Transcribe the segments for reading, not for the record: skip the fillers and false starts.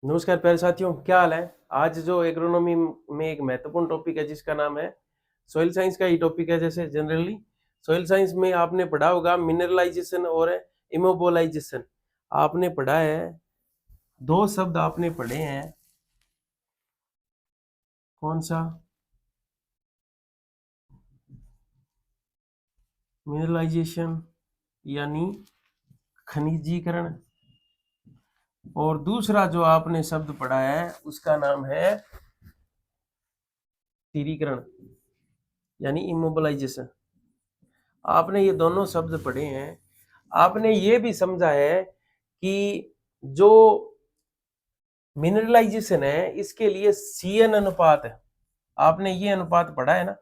नमस्कार प्यारे साथियों, क्या हाल है। आज जो एग्रोनॉमी में एक महत्वपूर्ण टॉपिक है जिसका नाम है सॉइल साइंस का ही टॉपिक है। जैसे जनरली सॉइल साइंस में आपने पढ़ा होगा मिनरलाइजेशन और इमोबलाइजेशन। आपने पढ़ा है, दो शब्द आपने पढ़े हैं। कौन सा? मिनरलाइजेशन यानी खनिजीकरण, और दूसरा जो आपने शब्द पढ़ा है उसका नाम है स्थिरीकरण यानी इमोबलाइजेशन। आपने ये दोनों शब्द पढ़े हैं। आपने ये भी समझा है कि जो मिनरलाइजेशन है इसके लिए सीएन अनुपात है। आपने ये अनुपात पढ़ा है ना,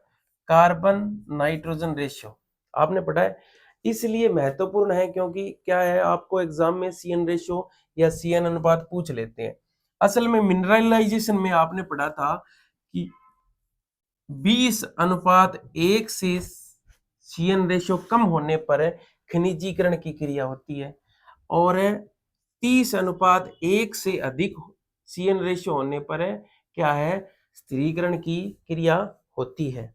कार्बन नाइट्रोजन रेशियो आपने पढ़ा है। इसलिए महत्वपूर्ण है क्योंकि क्या है, आपको एग्जाम में सीएन रेशियो या सीएन अनुपात पूछ लेते हैं। असल में मिनरलाइजेशन में आपने पढ़ा था कि 20:1 से सीएन रेशियो कम होने पर खनिजीकरण की क्रिया होती है, और 30:1 से अधिक सीएन रेशियो होने पर क्या है, स्थिरीकरण की क्रिया होती है।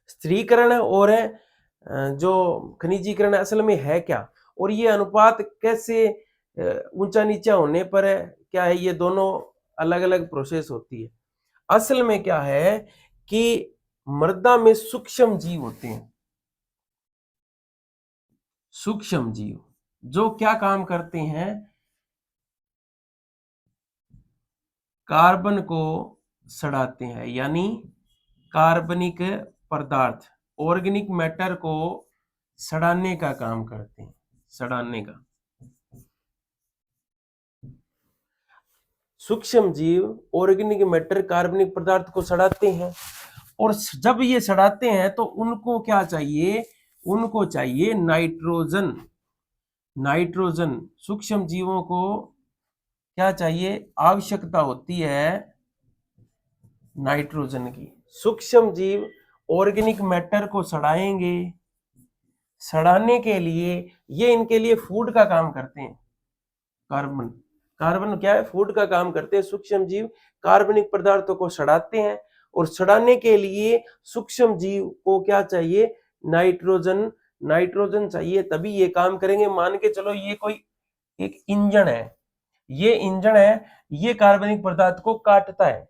स्थिरीकरण और जो खनिजीकरण असल में है क्या, और ये अनुपात कैसे ऊंचा नीचा होने पर क्या है, ये दोनों अलग अलग प्रोसेस होती है। असल में क्या है कि मृदा में सूक्ष्म जीव होते हैं, सूक्ष्म जीव जो क्या काम करते हैं, कार्बन को सड़ाते हैं, यानी कार्बनिक पदार्थ ऑर्गेनिक मैटर को सड़ाने का काम करते हैं, सड़ाने का। सूक्ष्म जीव ऑर्गेनिक मैटर कार्बनिक पदार्थ को सड़ाते हैं, और जब ये सड़ाते हैं तो उनको क्या चाहिए, उनको चाहिए नाइट्रोजन। नाइट्रोजन सूक्ष्म जीवों को क्या चाहिए, आवश्यकता होती है नाइट्रोजन की। सूक्ष्म जीव ऑर्गेनिक मैटर को सड़ाएंगे, सड़ाने के लिए ये इनके लिए फूड का काम करते हैं। कार्बन, कार्बन क्या है, फूड का काम करते हैं। सूक्ष्म जीव कार्बनिक पदार्थों को सड़ाते हैं, और सड़ाने के लिए सूक्ष्म जीव को क्या चाहिए, नाइट्रोजन। नाइट्रोजन चाहिए तभी ये काम करेंगे। मान के चलो ये कोई एक इंजन है, ये इंजन है, ये कार्बनिक पदार्थ को काटता है।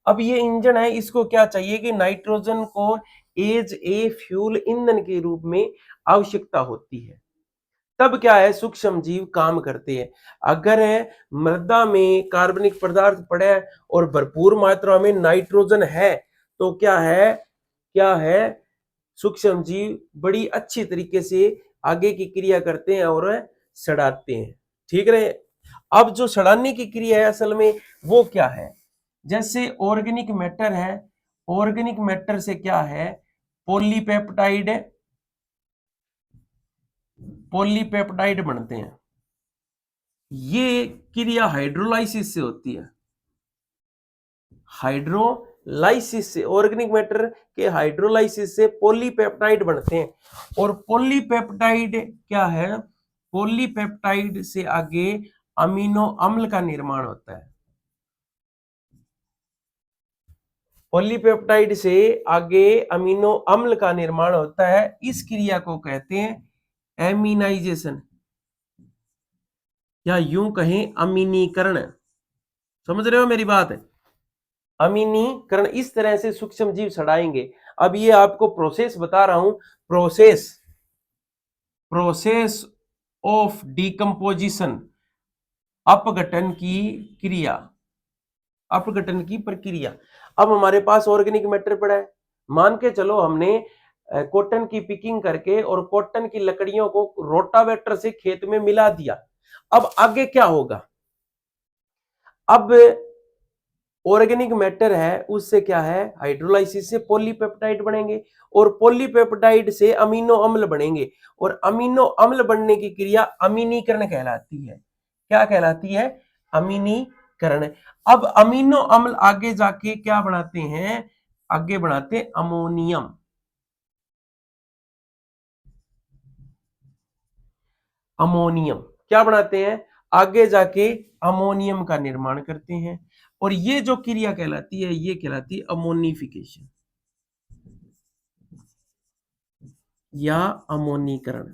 अब ये इंजन है, इसको क्या चाहिए कि नाइट्रोजन को एज ए फ्यूल ईंधन के रूप में आवश्यकता होती है। तब क्या है, सूक्ष्म जीव काम करते हैं। अगर मृदा में कार्बनिक पदार्थ पड़े और भरपूर मात्रा में नाइट्रोजन है तो क्या है, क्या है, सूक्ष्म जीव बड़ी अच्छी तरीके से आगे की क्रिया करते हैं और सड़ाते हैं। ठीक रहे। अब जो सड़ाने की क्रिया है असल में वो क्या है, जैसे ऑर्गेनिक मैटर है, ऑर्गेनिक मैटर से क्या है, पॉलीपेप्टाइड, पॉलीपेप्टाइड बनते हैं। ये क्रिया हाइड्रोलाइसिस से होती है, हाइड्रोलाइसिस से, ऑर्गेनिक मैटर के हाइड्रोलाइसिस से पॉलीपेप्टाइड बनते हैं। और पॉलीपेप्टाइड क्या है, पॉलीपेप्टाइड से आगे अमीनो अम्ल का निर्माण होता है। पॉलीपेप्टाइड से आगे अमीनो अम्ल का निर्माण होता है। इस क्रिया को कहते हैं एमिनाइजेशन, या यूं कहें अमीनीकरण। समझ रहे हो मेरी बात है, अमीनीकरण। इस तरह से सूक्ष्म जीव सड़ाएंगे। अब ये आपको प्रोसेस बता रहा हूं, प्रोसेस, प्रोसेस ऑफ डिकम्पोजिशन, अपघटन की क्रिया, अपघटन की प्रक्रिया। अब हमारे पास ऑर्गेनिक मैटर पड़ा है। मान के चलो हमने कॉटन की पिकिंग करके और कॉटन की लकड़ियों को रोटावेटर से खेत में मिला दिया। अब आगे क्या होगा, अब ऑर्गेनिक मैटर है उससे क्या है, हाइड्रोलाइसिस से पॉलीपेप्टाइड बनेंगे, और पॉलीपेप्टाइड से अमीनो अम्ल बनेंगे, और अमीनो अम्ल बनने की क्रिया अमीनीकरण कहलाती है। क्या कहलाती है, अमीनीकरण। अब अमीनो अम्ल आगे जाके क्या बनाते हैं, आगे बनाते हैं अमोनियम। अमोनियम क्या बनाते हैं, आगे जाके अमोनियम का निर्माण करते हैं, और ये जो क्रिया कहलाती है ये कहलाती है अमोनिफिकेशन या अमोनीकरण।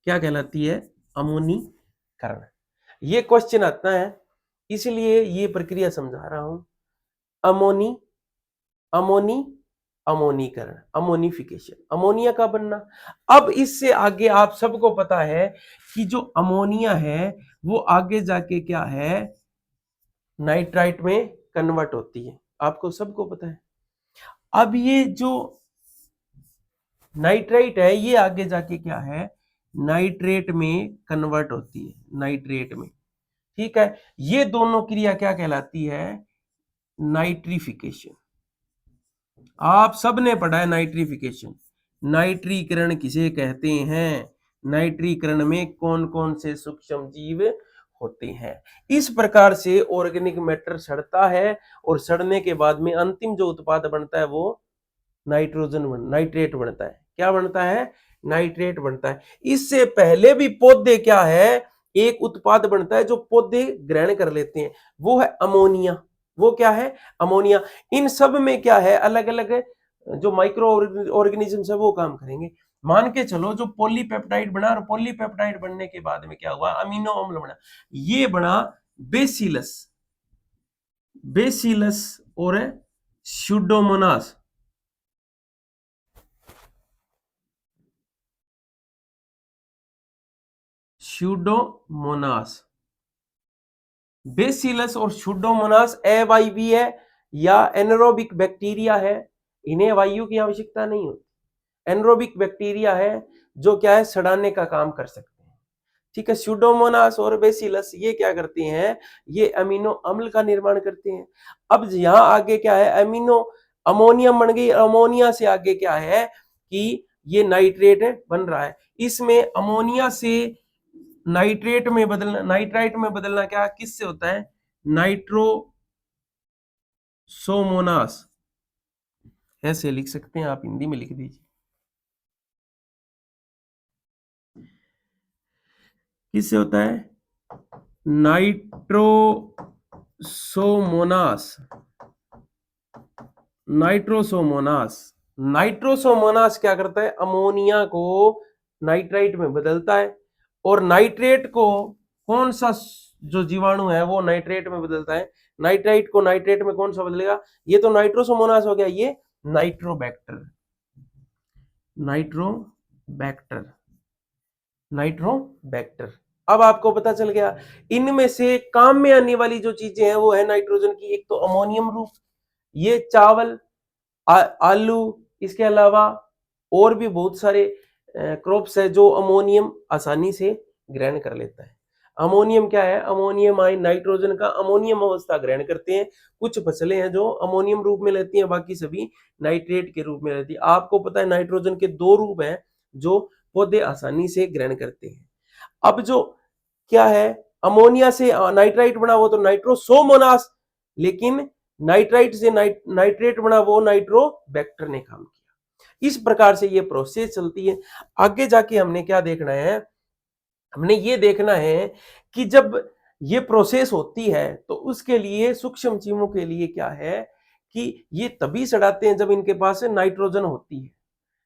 क्या कहलाती है? अमोनीकरण। ये क्वेश्चन आता है, इसलिए ये प्रक्रिया समझा रहा हूं। अमोनी अमोनी अमोनीकरण, अमोनिफिकेशन, अमोनिया का बनना। अब इससे आगे आप सबको पता है कि जो अमोनिया है वो आगे जाके क्या है, नाइट्राइट में कन्वर्ट होती है, आपको सबको पता है। अब ये जो नाइट्राइट है ये आगे जाके क्या है, नाइट्रेट में कन्वर्ट होती है, नाइट्रेट में। ठीक है, ये दोनों क्रिया क्या कहलाती है? नाइट्रिफिकेशन। आप सबने पढ़ा है नाइट्रिफिकेशन। नाइट्रीकरण किसे कहते हैं? नाइट्रीकरण में कौन कौन से सूक्ष्म जीव होते हैं? इस प्रकार से ऑर्गेनिक मैटर सड़ता है, और सड़ने के बाद में अंतिम जो उत्पाद बनता है वो नाइट्रेट बनता है। क्या बनता है? नाइट्रेट बनता है। इससे पहले भी पौधे क्या है, एक उत्पाद बनता है जो पौधे ग्रहण कर लेते हैं, वो है अमोनिया। वो क्या है? अमोनिया। इन सब में क्या है, अलग अलग जो माइक्रो ऑर्गेनिजम्स है वो काम करेंगे। मान के चलो जो पॉलीपेप्टाइड बना, और पॉलीपेप्टाइड बनने के बाद में क्या हुआ, अमीनो अम्ल बना। ये बना बेसिलस, बेसिलस और स्यूडोमोनास। स्यूडोमोनास, बेसिलस और स्यूडोमोनास एवाईवी है या एनरोबिक बैक्टीरिया है। इन्हें वायु की आवश्यकता नहीं होती। एनरोबिक बैक्टीरिया है जो क्या है, सड़ाने का काम कर सकते हैं। ठीक है, स्यूडोमोनास और बेसिलस ये क्या करते हैं, ये अमीनो अम्ल का निर्माण करते हैं। अब यहां आगे क्या है, अमोनियम बन गई। अमोनिया से आगे क्या है कि ये नाइट्रेट बन रहा है। इसमें अमोनिया से नाइट्रेट में बदलना, नाइट्राइट में बदलना क्या किससे होता है? नाइट्रोसोमोनास। ऐसे लिख सकते हैं, आप हिंदी में लिख दीजिए। किससे होता है? Nitrosomonas, Nitrosomonas. नाइट्रोसोमोनास क्या करता है, अमोनिया को नाइट्राइट में बदलता है, और नाइट्रेट को कौन सा जो जीवाणु है वो नाइट्रेट में बदलता है। नाइट्राइट को नाइट्रेट में कौन सा बदलेगा? ये तो नाइट्रोसोमोनास हो गया, ये नाइट्रोबैक्टर, नाइट्रोबैक्टर, नाइट्रोबैक्टर। अब आपको पता चल गया, इनमें से काम में आने वाली जो चीजें हैं वो है नाइट्रोजन की। एक तो अमोनियम रूप, ये चावल, आलू, इसके अलावा और भी बहुत सारे क्रॉप्स है जो अमोनियम आसानी से ग्रहण कर लेता है। अमोनियम क्या है? अमोनियम आयन नाइट्रोजन का अमोनियम अवस्था ग्रहण करते हैं। कुछ फसलें हैं जो अमोनियम रूप में लेती हैं, बाकी सभी नाइट्रेट के रूप में लेती है। आपको पता है नाइट्रोजन के दो रूप हैं जो पौधे आसानी से ग्रहण करते हैं। अब जो क्या है, अमोनिया से नाइट्राइट बना वो तो नाइट्रोसोमोनास, लेकिन नाइट्राइट से नाइट्रेट बना वो नाइट्रोबैक्टर ने काम किया। इस प्रकार से ये प्रोसेस चलती है। आगे जाके हमने क्या देखना है, हमने ये देखना है कि जब ये प्रोसेस होती है तो उसके लिए सूक्ष्म जीवों के लिए क्या है कि ये तभी सड़ाते हैं जब इनके पास नाइट्रोजन होती है।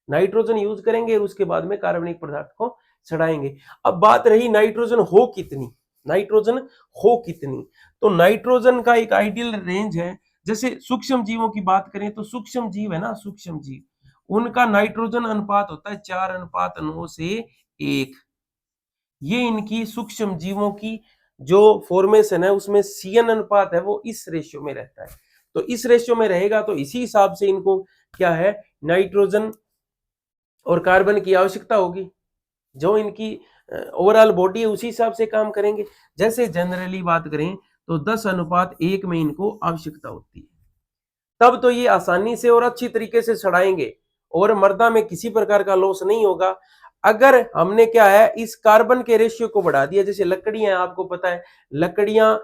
नाइट्रोजन यूज करेंगे और उसके बाद में कार्बनिक पदार्थ को सड़ाएंगे। अब बात रही नाइट्रोजन हो कितनी, नाइट्रोजन हो कितनी, तो नाइट्रोजन का एक आइडियल रेंज है। जैसे सूक्ष्म जीवों की बात करें तो सूक्ष्म जीव है ना, सूक्ष्म जीव, उनका नाइट्रोजन अनुपात होता है 4:9 से 1। ये इनकी सूक्ष्म जीवों की जो फॉर्मेशन है उसमें सीएन अनुपात है वो इस रेशियो में रहता है। तो इस रेशियो में रहेगा तो इसी हिसाब से इनको क्या है, नाइट्रोजन और कार्बन की आवश्यकता होगी। जो इनकी ओवरऑल बॉडी है उसी हिसाब से काम करेंगे। जैसे जनरली बात करें तो 10:1 में इनको आवश्यकता होती है, तब तो ये आसानी से और अच्छी तरीके से सड़ाएंगे और मर्दा में किसी प्रकार का लॉस नहीं होगा। अगर हमने क्या है, इस कार्बन के रेशियो को बढ़ा दिया, जैसे लकड़ियां, आपको पता है लकड़ियां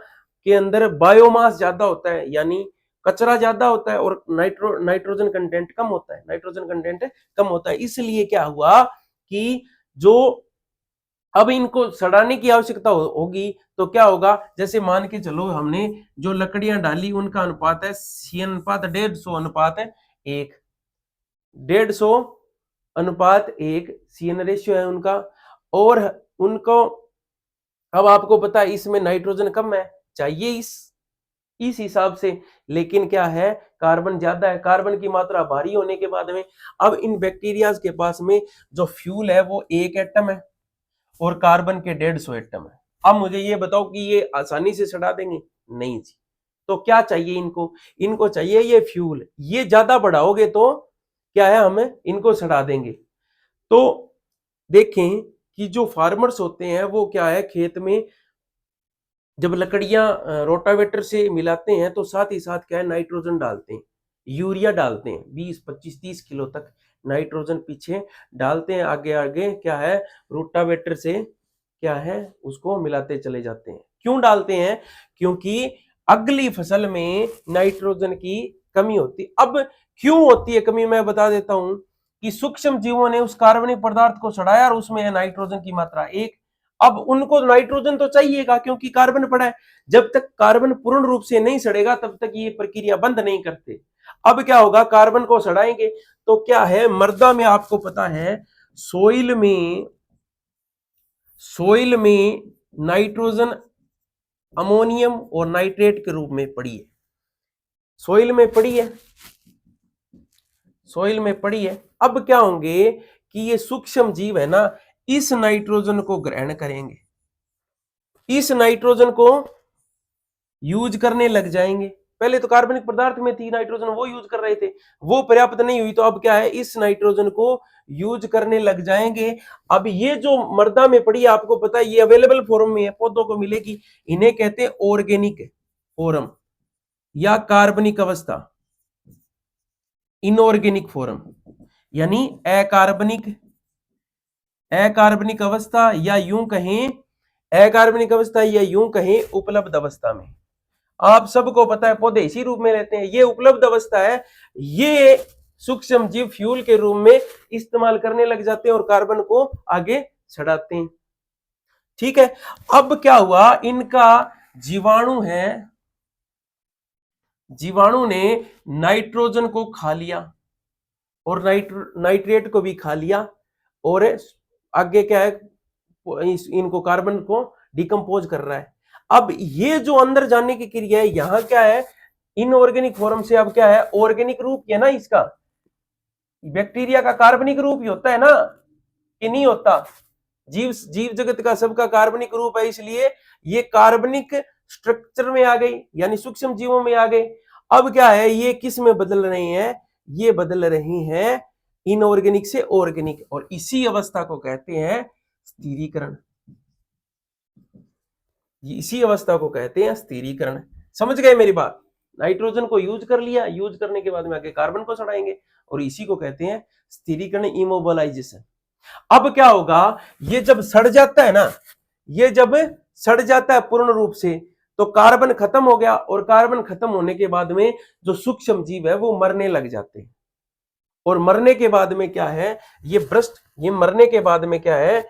के अंदर बायोमास ज्यादा होता है, यानी कचरा ज्यादा होता है, और नाइट्रोजन कंटेंट कम होता है, नाइट्रोजन कंटेंट कम होता है। इसलिए क्या हुआ कि जो अब इनको सड़ाने की आवश्यकता होगी तो क्या होगा, जैसे मान के चलो हमने जो लकड़ियां डाली उनका अनुपात है सी अनुपात 150 अनुपात है 1, 150 अनुपात 1 सीएन रेशियो है उनका। और उनको अब आपको पता है इसमें नाइट्रोजन कम है, चाहिए इस हिसाब से, लेकिन क्या है कार्बन ज्यादा है, कार्बन की मात्रा भारी होने के बाद में अब इन बैक्टीरिया के पास में जो फ्यूल है वो 1 एटम है और कार्बन के 150 एटम है। अब मुझे ये बताओ कि ये आसानी से सड़ा देंगे? नहीं जी। तो क्या चाहिए इनको? इनको चाहिए ये फ्यूल, ये ज्यादा बढ़ाओगे तो क्या है हम इनको सड़ा देंगे। तो देखें कि जो फार्मर्स होते हैं वो क्या है खेत में जब लकड़ियां रोटावेटर से मिलाते हैं तो साथ ही साथ क्या है नाइट्रोजन डालते हैं, यूरिया डालते हैं, 20 25 30 किलो तक नाइट्रोजन पीछे डालते हैं, आगे आगे क्या है रोटावेटर से क्या है उसको मिलाते चले जाते हैं। क्यों डालते हैं? क्योंकि अगली फसल में नाइट्रोजन की कमी होती। अब क्यों होती है कमी मैं बता देता हूं कि सूक्ष्म जीवों ने उस कार्बनिक पदार्थ को सड़ाया और उसमें है नाइट्रोजन की मात्रा 1। अब उनको नाइट्रोजन तो चाहिएगा क्योंकि कार्बन पड़ा है, जब तक कार्बन पूर्ण रूप से नहीं सड़ेगा तब तक ये प्रक्रिया बंद नहीं करते। अब क्या होगा कार्बन को सड़ाएंगे तो क्या है मृदा में आपको पता है सोइल में नाइट्रोजन अमोनियम और नाइट्रेट के रूप में पड़ी है, सोइल में पड़ी है, सोइल में पड़ी है। अब क्या होंगे कि ये सूक्ष्म जीव है ना इस नाइट्रोजन को ग्रहण करेंगे, इस नाइट्रोजन को यूज करने लग जाएंगे। पहले तो कार्बनिक पदार्थ में थी नाइट्रोजन वो यूज कर रहे थे, वो पर्याप्त नहीं हुई तो अब क्या है इस नाइट्रोजन को यूज करने लग जाएंगे। अब ये जो मृदा में पड़ी है आपको पता है ये अवेलेबल फॉर्म में है, पौधों को मिलेगी, इन्हें कहते हैं ऑर्गेनिक फॉर्म या कार्बनिक अवस्था, इनऑर्गेनिक फॉर्म यानी अकार्बनिक अवस्था या यूं कहें अकार्बनिक अवस्था या यूं कहें उपलब्ध अवस्था में। आप सबको पता है पौधे इसी रूप में रहते हैं, ये उपलब्ध अवस्था है, ये सूक्ष्म जीव फ्यूल के रूप में इस्तेमाल करने लग जाते हैं और कार्बन को आगे सड़ाते हैं। ठीक है, अब क्या हुआ इनका जीवाणु है, जीवाणु ने नाइट्रोजन को खा लिया और नाइट्रेट को भी खा लिया और आगे क्या है इनको कार्बन को डिकम्पोज कर रहा है। अब ये जो अंदर जाने की क्रिया है यहां क्या है इनऑर्गेनिक फॉर्म से अब क्या है ऑर्गेनिक रूप है ना, इसका बैक्टीरिया का कार्बनिक रूप ही होता है ना कि नहीं होता? जीव जीव जगत का सबका कार्बनिक रूप है, इसलिए ये कार्बनिक स्ट्रक्चर में आ गई यानी सूक्ष्म जीवों में आ गए। अब क्या है ये किस में बदल रहे हैं? ये बदल रहे हैं इनऑर्गेनिक से ऑर्गेनिक और इसी अवस्था को कहते हैं स्थिरीकरण, इसी अवस्था को कहते हैं स्थिरीकरण। समझ गए मेरी बात? नाइट्रोजन को यूज कर लिया, यूज करने के बाद में आगे कार्बन को सड़ाएंगे और इसी को कहते हैं स्थिरीकरण, इमोबिलाइजेशन। अब क्या होगा ये जब सड़ जाता है ना, ये जब सड़ जाता है पूर्ण रूप से तो कार्बन खत्म हो गया और कार्बन खत्म होने के बाद में जो सूक्ष्म जीव है वो मरने लग जाते हैं और मरने के बाद में क्या है ये मरने के बाद में क्या है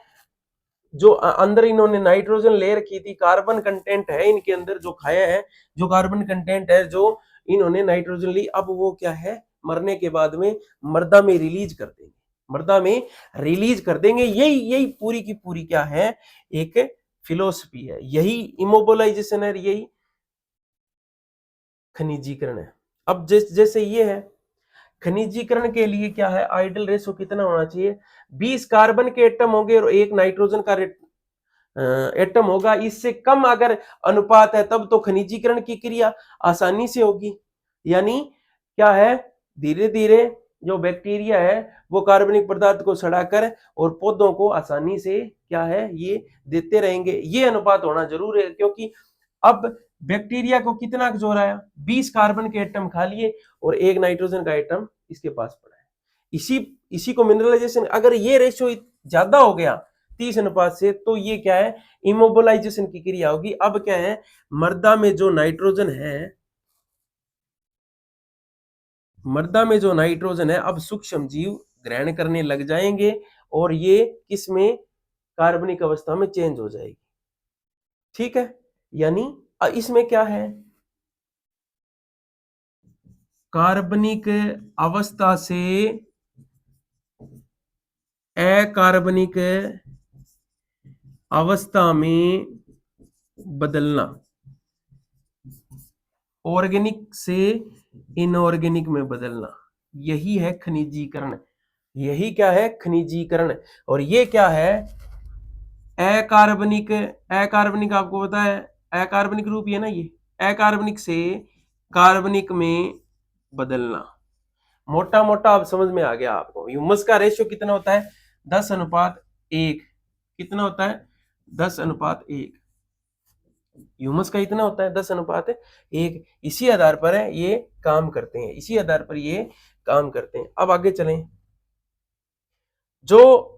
जो अंदर इन्होंने नाइट्रोजन ले रखी थी, कार्बन कंटेंट है इनके अंदर जो खाया है, जो कार्बन कंटेंट है जो इन्होंने नाइट्रोजन ली, अब वो क्या है मरने के बाद में मृदा में रिलीज कर देंगे, मृदा में रिलीज कर देंगे। यही यही पूरी की पूरी क्या है एक फिलोसफी है, यही इमोबिलाइजेशन है, यही खनिजीकरण है। अब जैसे ये है खनिजीकरण के लिए क्या है आइडल रेशो कितना होना चाहिए? 20 कार्बन के एटम होंगे और 1 नाइट्रोजन का एटम होगा, इससे कम अगर अनुपात है तब तो खनिजीकरण की क्रिया आसानी से होगी। यानी क्या है धीरे धीरे जो बैक्टीरिया है वो कार्बनिक पदार्थ को सड़ाकर और पौधों को आसानी से क्या है ये देते रहेंगे। ये अनुपात होना जरूर है क्योंकि अब बैक्टीरिया को कितना जोर आया 20 कार्बन के एटम खा लिए और 1 नाइट्रोजन का एटम इसके पास पड़ा है। इसी को मिनरलाइजेशन, अगर ये रेशियो ज्यादा हो गया 30 अनुपात से तो ये क्या है इमोबिलाइजेशन की क्रिया होगी। अब क्या है मृदा में जो नाइट्रोजन है, मृदा में जो नाइट्रोजन है अब सूक्ष्म जीव ग्रहण करने लग जाएंगे और ये किसमें कार्बनिक अवस्था में चेंज हो जाएगी। ठीक है, यानी इसमें क्या है, कार्बनिक अवस्था से अकार्बनिक अवस्था में बदलना, ऑर्गेनिक से इनऑर्गेनिक में बदलना, यही है खनिजीकरण। यही क्या है, खनिजीकरण। और ये क्या है, अकार्बनिक, अकार्बनिक आपको पता है अकार्बनिक रूप ही है ना, ये अकार्बनिक से कार्बनिक में बदलना। मोटा मोटा अब समझ में आ गया आपको। ह्यूमस का रेशियो कितना होता है, 10:1। कितना होता है, 10:1। ह्यूमस का इतना होता है, 10:1। इसी आधार पर है ये काम करते हैं, इसी आधार पर ये काम करते हैं। अब आगे चलें, जो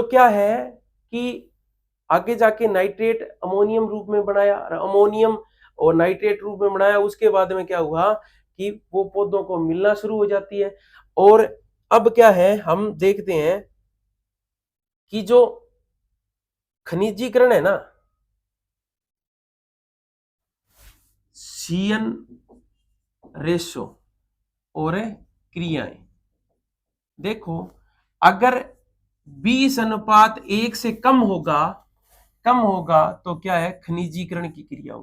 क्या है कि आगे जाके नाइट्रेट अमोनियम रूप में बनाया, अमोनियम और नाइट्रेट रूप में बनाया। उसके बाद में क्या हुआ कि वो पौधों को मिलना शुरू हो जाती है। और अब क्या है, हम देखते हैं कि जो खनिजीकरण है ना, सीएन रेशो और क्रियाएं, देखो अगर 20:1 से कम होगा तो क्या है, खनिजीकरण की क्रिया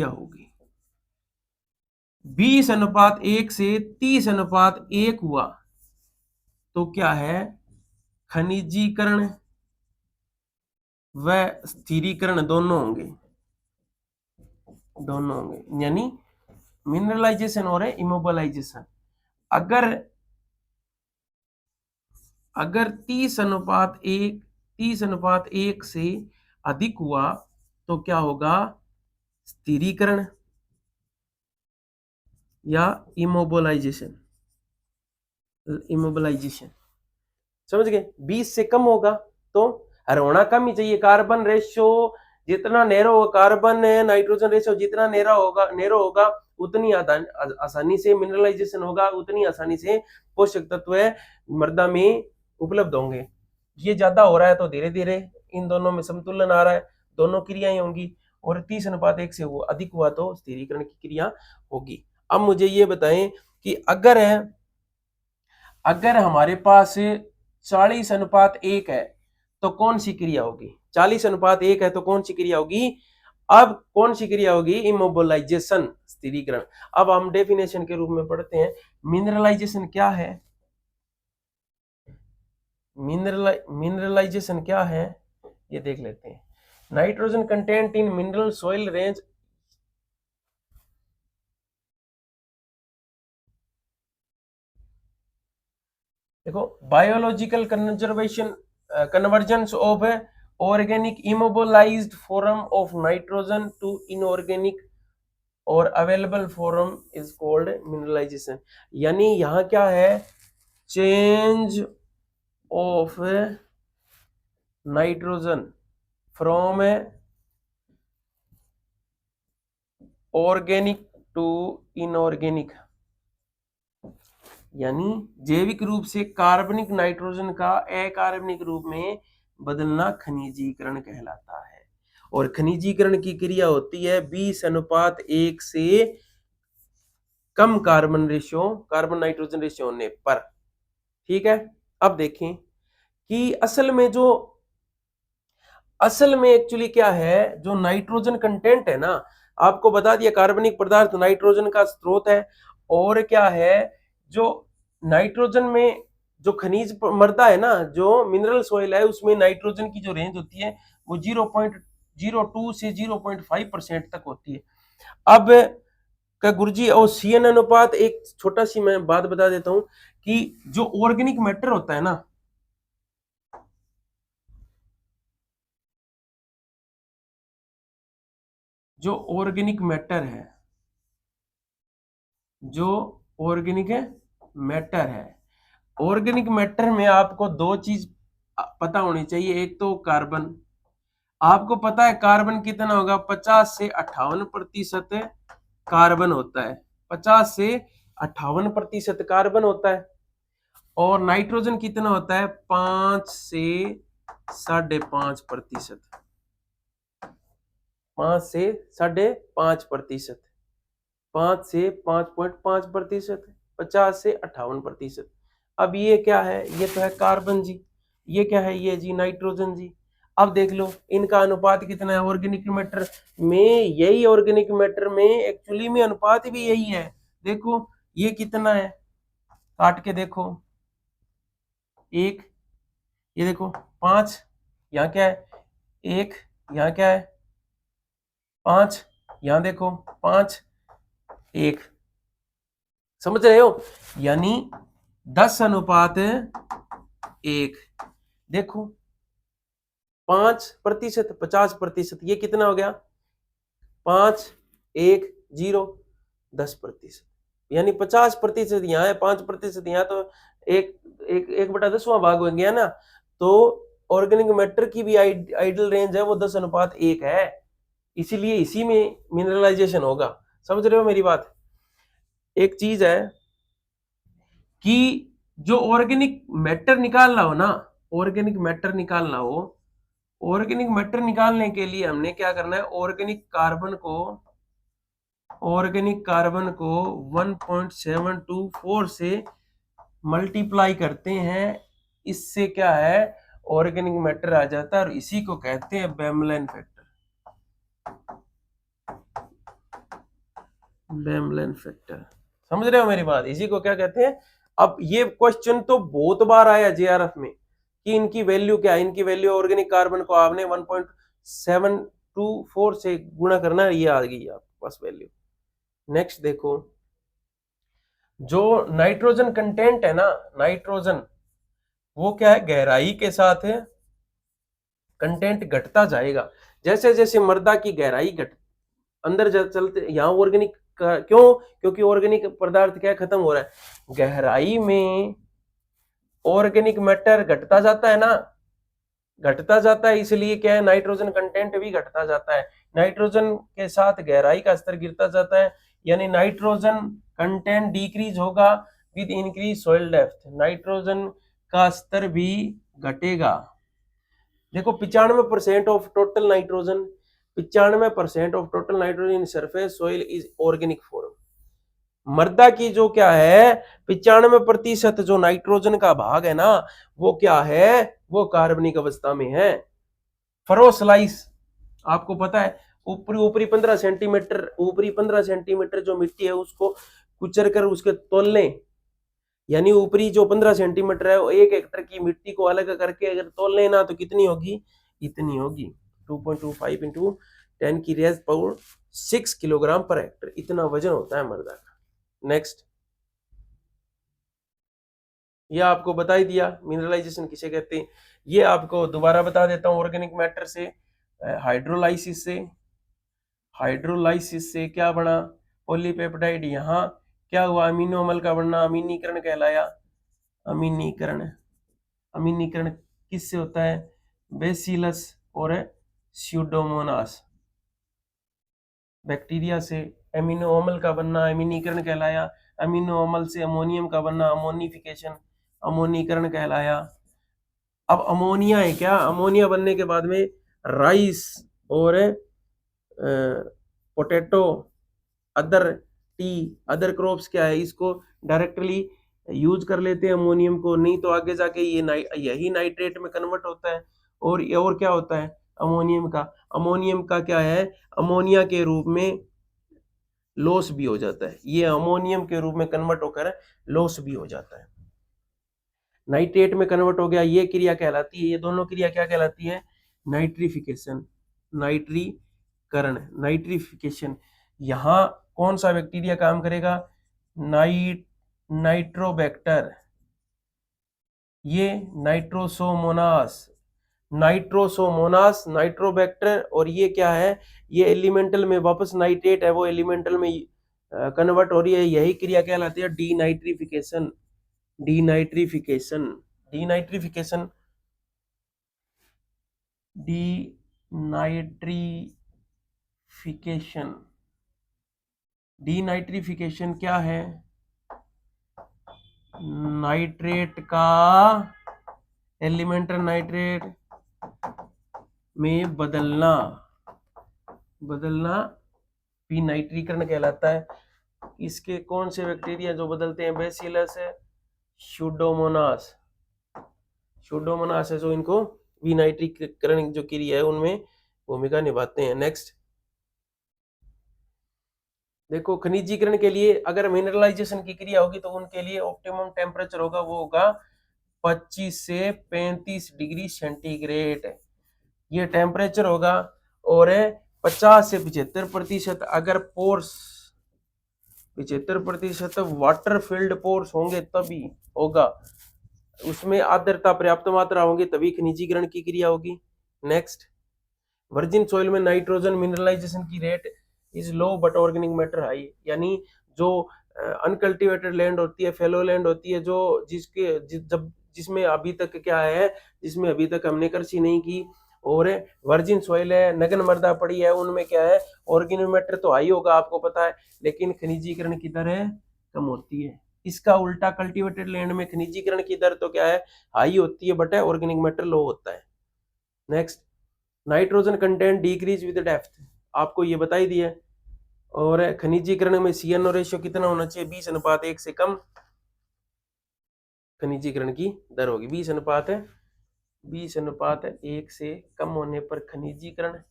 होगी, 20:1 से 30:1 हुआ तो क्या है, खनिजीकरण व स्थिरीकरण दोनों होंगे, यानी मिनरलाइजेशन और इमोबिलाइजेशन। अगर 30:1 से अधिक हुआ तो क्या होगा, स्थिरीकरण या इमोबिलाइजेशन। समझ गए, 20 से कम होगा तो होना कम ही चाहिए। कार्बन रेशियो जितना नैरो होगा, कार्बन नाइट्रोजन रेशियो जितना नैरो होगा उतनी आसानी से मिनरलाइजेशन होगा, उतनी आसानी से पोषक तत्व मृदा में उपलब्ध होंगे। ये ज्यादा हो रहा है तो धीरे धीरे इन दोनों में संतुलन आ रहा है, दोनों क्रियाएं होंगी। और 30:1 से वो अधिक हुआ तो स्थिरीकरण की क्रिया होगी। अब मुझे ये बताएं कि अगर हमारे पास 40:1 है तो कौन सी क्रिया होगी, 40:1 है तो कौन सी क्रिया होगी, अब कौन सी क्रिया होगी, इमोबिलाइजेशन, स्थिरीकरण। अब हम डेफिनेशन के रूप में पढ़ते हैं, मिनरलाइजेशन क्या है, मिनरलाइजेशन क्या है ये देख लेते हैं। Nitrogen content in mineral soil range, देखो biological convergence of organic immobilised form of nitrogen to inorganic और available form is called mineralisation. यानी यहां क्या है, change of nitrogen from organic to inorganic, यानी जैविक रूप से कार्बनिक नाइट्रोजन का अकार्बनिक रूप में बदलना खनिजीकरण कहलाता है। और खनिजीकरण की क्रिया होती है 20:1 से कम कार्बन नाइट्रोजन रेशियो होने पर। ठीक है, अब देखें कि असल में एक्चुअली क्या है, जो नाइट्रोजन कंटेंट है ना, आपको बता दिया कार्बनिक पदार्थ नाइट्रोजन का स्रोत है। और क्या है, जो नाइट्रोजन में जो खनिज मृदा है ना, जो मिनरल सॉइल है, उसमें नाइट्रोजन की जो रेंज होती है वो 0.02 से 0.5% तक होती है। अब का गुरुजी और सीएन अनुपात, एक छोटा सी मैं बात बता देता हूं कि जो ऑर्गेनिक मैटर होता है ना, जो ऑर्गेनिक मैटर है, ऑर्गेनिक मैटर में आपको दो चीज पता होनी चाहिए। एक तो कार्बन, आपको पता है कार्बन कितना होगा, 50 से 58% कार्बन होता है, 50 से 58% कार्बन होता है। और नाइट्रोजन कितना होता है 5 से 5.5%, 5 से 5.5%, 5 से 5.5%, 50 से 58%। अब ये क्या है, ये तो है कार्बन जी, ये क्या है, ये जी नाइट्रोजन जी। अब देख लो इनका अनुपात कितना है ऑर्गेनिक मैटर में, यही ऑर्गेनिक मैटर में एक्चुअली में अनुपात भी यही है। देखो ये कितना है, काट के देखो, 1, ये देखो 5, यहाँ क्या है 1, यहाँ क्या है 5, यहाँ देखो 5, 1, समझ रहे हो, यानी 10:1। देखो 5%, 50%, ये कितना हो गया 5, 1, 0, 10%, यानी 50% यहाँ है, 5% यहाँ, तो एक 1/10वां भाग हो गया ना। तो ऑर्गेनिक मैटर की भी आइडल रेंज है वो 10:1 है, इसीलिए इसी में मिनरलाइजेशन होगा। समझ रहे हो मेरी बात। एक चीज है कि जो ऑर्गेनिक मैटर निकालना हो ना, ऑर्गेनिक मैटर निकालना हो, ऑर्गेनिक मैटर निकालने के लिए हमने क्या करना है, ऑर्गेनिक कार्बन को 1.724 से मल्टीप्लाई करते हैं, इससे क्या है ऑर्गेनिक मैटर आ जाता है, और इसी को कहते हैं बेमलेन फैक्टर। बेमलेन फैक्टर, समझ रहे हो मेरी बात, इसी को क्या कहते हैं। अब ये क्वेश्चन तो बहुत बार आया जेआरएफ में कि इनकी वैल्यू क्या है, इनकी वैल्यू ऑर्गेनिक कार्बन को आपने 1.724 से गुणा करना है, ये आ गई आपके पास वैल्यू। नेक्स्ट देखो, जो नाइट्रोजन कंटेंट है ना, नाइट्रोजन वो क्या है गहराई के साथ है कंटेंट घटता जाएगा, जैसे जैसे मृदा की गहराई घट अंदर चलते, यहाँ ऑर्गेनिक क्यों, क्योंकि ऑर्गेनिक पदार्थ क्या खत्म हो रहा है, गहराई में ऑर्गेनिक मैटर घटता जाता है ना, घटता जाता है, इसलिए क्या है नाइट्रोजन कंटेंट भी घटता जाता है, नाइट्रोजन के साथ गहराई का स्तर गिरता जाता है, यानी नाइट्रोजन कंटेंट डिक्रीज होगा with increase soil depth, nitrogen का स्तर भी घटेगा। देखो 95% of total nitrogen, 95% of total nitrogen in surface soil is organic form. मृदा की जो क्या है 95% जो नाइट्रोजन का भाग है ना, वो क्या है, वो कार्बनिक अवस्था में है। फरोस्लाइस आपको पता है, ऊपरी ऊपरी 15 सेंटीमीटर, ऊपरी 15 सेंटीमीटर जो मिट्टी है उसको कुचर कर उसके तोल लें, यानी ऊपरी जो 15 सेंटीमीटर है, 1 हेक्टर की मिट्टी को अलग करके अगर तोल लेना तो कितनी होगी, इतनी होगी 2.25 इंटू 10⁻⁶ किलोग्राम पर हेक्टर, इतना वजन होता है मृदा का। नेक्स्ट, ये आपको बता ही दिया मिनरलाइजेशन किसे कहते हैं, ये आपको दोबारा बता देता हूं, ऑर्गेनिक मैटर से हाइड्रोलाइसिस से, हाइड्रोलाइसिस से क्या बना पॉलीपेप्टाइड, यहाँ क्या हुआ अमीनो अम्ल का बनना, अमीनीकरण कहलाया। अमीनीकरण, अमीनीकरण किससे होता है, बेसिलस और स्यूडोमोनास बैक्टीरिया से अमीनो अम्ल का बनना अमीनीकरण कहलाया, अमीनो अम्ल से अमोनियम का बनना अमोनिफिकेशन, अमोनीकरण कहलाया। अब अमोनिया है क्या, अमोनिया बनने के बाद में राइस और potato, other T, other crops क्या है, इसको डायरेक्टली यूज कर लेते हैं अमोनियम को, नहीं तो आगे जाके ये यही नाइट्रेट में कन्वर्ट होता है, और क्या होता है अमोनियम का क्या है, अमोनिया के रूप में लॉस भी हो जाता है, ये अमोनियम के रूप में कन्वर्ट होकर लॉस भी हो जाता है, नाइट्रेट में कन्वर्ट हो गया, ये क्रिया कहलाती है, ये दोनों क्रिया क्या कहलाती है, नाइट्रिफिकेशन, नाइट्रीकरण, नाइट्रिफिकेशन। यहाँ कौन सा बैक्टीरिया काम करेगा, नाइट्रोबैक्टर, ये नाइट्रोसोमोनास नाइट्रोबैक्टर, और ये क्या है, ये एलिमेंटल में वापस नाइट्रेट है वो एलिमेंटल में कन्वर्ट हो रही है, यही क्रिया कहलाती है denitrification, denitrification, denitrification, denitrification, denitrification क्या है, नाइट्रेट का एलिमेंटर नाइट्रेट में बदलना विनाइट्रीकरण कहलाता है। इसके कौन से बैक्टीरिया जो बदलते हैं? बैसिलस है, स्यूडोमोनास है जो इनको विनाइट्रीकरण जो क्रिया है उनमें भूमिका निभाते हैं। नेक्स्ट देखो, खनिजीकरण के लिए अगर मिनरलाइजेशन की क्रिया होगी तो उनके लिए ऑप्टिमम टेम्परेचर होगा, वो होगा 25 से 35 डिग्री सेंटीग्रेड ये टेम्परेचर होगा। और 50 से 75% अगर पोर्स 75% वाटर फिल्ड पोर्स होंगे तभी होगा, उसमें आर्द्रता पर्याप्त मात्रा होगी तभी खनिजीकरण की क्रिया होगी। नेक्स्ट, वर्जिन सॉइल में नाइट्रोजन मिनरलाइजेशन की rate is low but organic matter high, यानी जो अनकल्टिवेटेड लैंड होती है, फेलो लैंड होती है, जो जिसमें अभी तक क्या है, जिसमें अभी तक हमने कृषि नहीं की और वर्जिन सॉइल है, नगन मृदा पड़ी है, उनमें क्या है, ऑर्गेनिक मैटर तो हाई होगा आपको पता है, लेकिन खनिजीकरण की दर कम होती है। इसका उल्टा कल्टिवेटेड लैंड में खनिजीकरण की दर तो क्या है, हाई होती है बट ऑर्गेनिक मैटर लो होता है। Next, nitrogen content decrease with depth, आपको ये बता ही दिया। और खनिजीकरण में CnO रेशियो कितना होना चाहिए? 20:1 से कम खनिजीकरण की दर होगी। 20:1 से कम होने पर खनिजीकरण,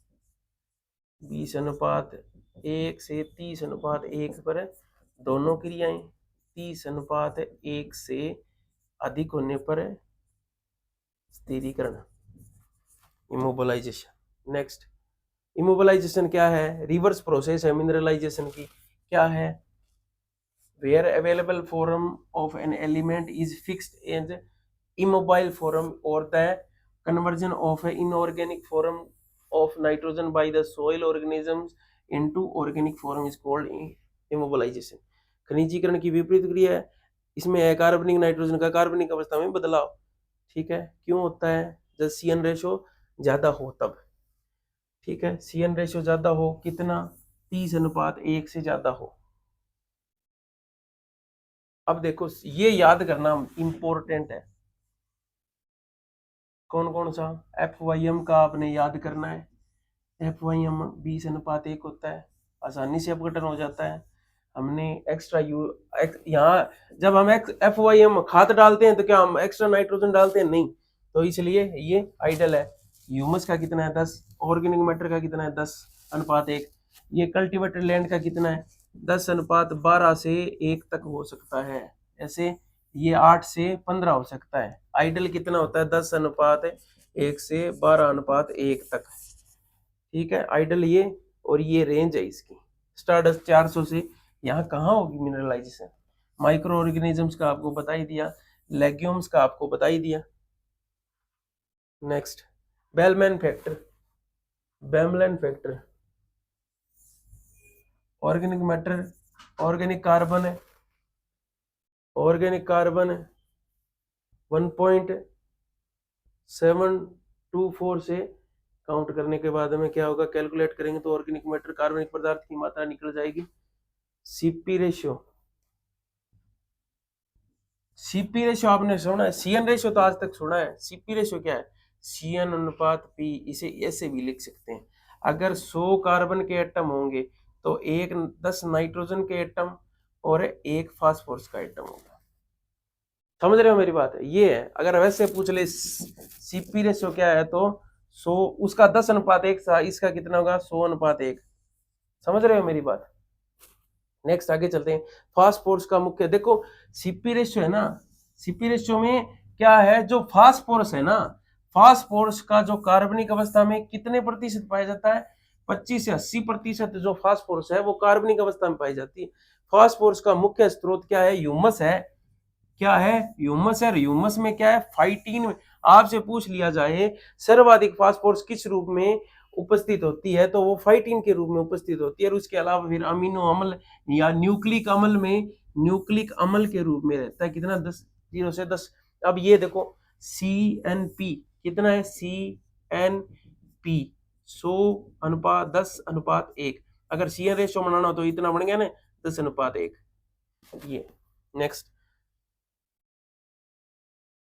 20:1 से 30:1 पर दोनों क्रियाएं, 30:1 से अधिक होने पर स्थिरीकरण, इमोबिलाइजेशन। नेक्स्ट, इमोबिलाइजेशन क्या है? रिवर्स प्रोसेस है मिनरलाइजेशन की। क्या है? Where available form of an element is fixed as immobile form or the conversion of an inorganic form of nitrogen by the soil organisms into organic form is called immobilization। खनिजीकरण की विपरीत क्रिया है, इसमें अकार्बनिक nitrogen का कार्बनिक अवस्था में बदलाव। ठीक है, क्यों होता है? जब CN रेशो ज्यादा हो तब। ठीक है, CN रेशियो ज्यादा हो, कितना? 30:1 से ज्यादा हो। अब देखो, ये याद करना इंपॉर्टेंट है। कौन कौन सा? FYM का आपने याद करना है। FYM 20:1 होता है, आसानी से अपघटन हो जाता है। हमने एक्स्ट्रा यहाँ जब हम FYM खाद डालते हैं तो क्या हम एक्स्ट्रा नाइट्रोजन डालते हैं? नहीं, तो इसलिए ये आइडल है। ह्यूमस का कितना है? 10। ऑर्गेनिक मैटर का कितना है? 10:1। ये कल्टिवेटेड लैंड का कितना है? 10:12 से 1 तक हो सकता है। ऐसे ये 8 से 15 हो सकता है। आइडल कितना होता है? 10:1 से 12:1 तक। ठीक है, आइडल ये, और ये रेंज है इसकी। स्टारडस्ट 400 से, यहाँ कहाँ होगी मिनरलाइजेशन? माइक्रो ऑर्गेनिजम्स का आपको बता ही दिया, लेग्यूम्स का आपको बता ही दिया। Next, bellman factor organic matter, organic carbon है, ऑर्गेनिक कार्बन 1.724 से काउंट करने के बाद में क्या होगा? कैलकुलेट करेंगे तो ऑर्गेनिक मैटर कार्बनिक पदार्थ की मात्रा निकल जाएगी। सीपी रेशियो आपने सुना है? CN रेशियो तो आज तक सुना है। CP रेशियो क्या है? CN/P। इसे ऐसे भी लिख सकते हैं, अगर 100 कार्बन के एटम होंगे तो 10 नाइट्रोजन के एटम और 1 फास्फोरस का एटम होगा। समझ रहे हो मेरी बात? ये है, अगर वैसे पूछ ले CP रेशियो क्या है तो 100, उसका 10:1 था, इसका कितना होगा? 100:1। समझ रहे हो मेरी बात? नेक्स्ट आगे चलते हैं। फास्फोरस का मुख्य, देखो CP रेशियो है ना, CP रेशियो में क्या है? जो फास्फोरस है ना, फास्फोरस का जो कार्बनिक अवस्था में कितने प्रतिशत पाया जाता है? 25 से 80% जो फास्फोरस है वो कार्बनिक अवस्था में पाई जाती है। फास्फोरस का मुख्य स्रोत क्या है? ह्यूमस है। क्या है? ह्यूमस है। ह्यूमस में क्या है? फाइटीन में। आपसे पूछ लिया जाए सर्वाधिक फास्फोरस किस रूप में उपस्थित होती है, तो वो फाइटीन के रूप में उपस्थित होती है। और उसके अलावा फिर अमीनो अम्ल या न्यूक्लिक अम्ल में, न्यूक्लिक अम्ल के रूप में रहता है। कितना? 0 से 10। अब ये देखो CNP कितना है? CNP 100:10:1। अगर CN रेशियो बनाना हो तो इतना बन गया ना, 10:1। ये नेक्स्ट,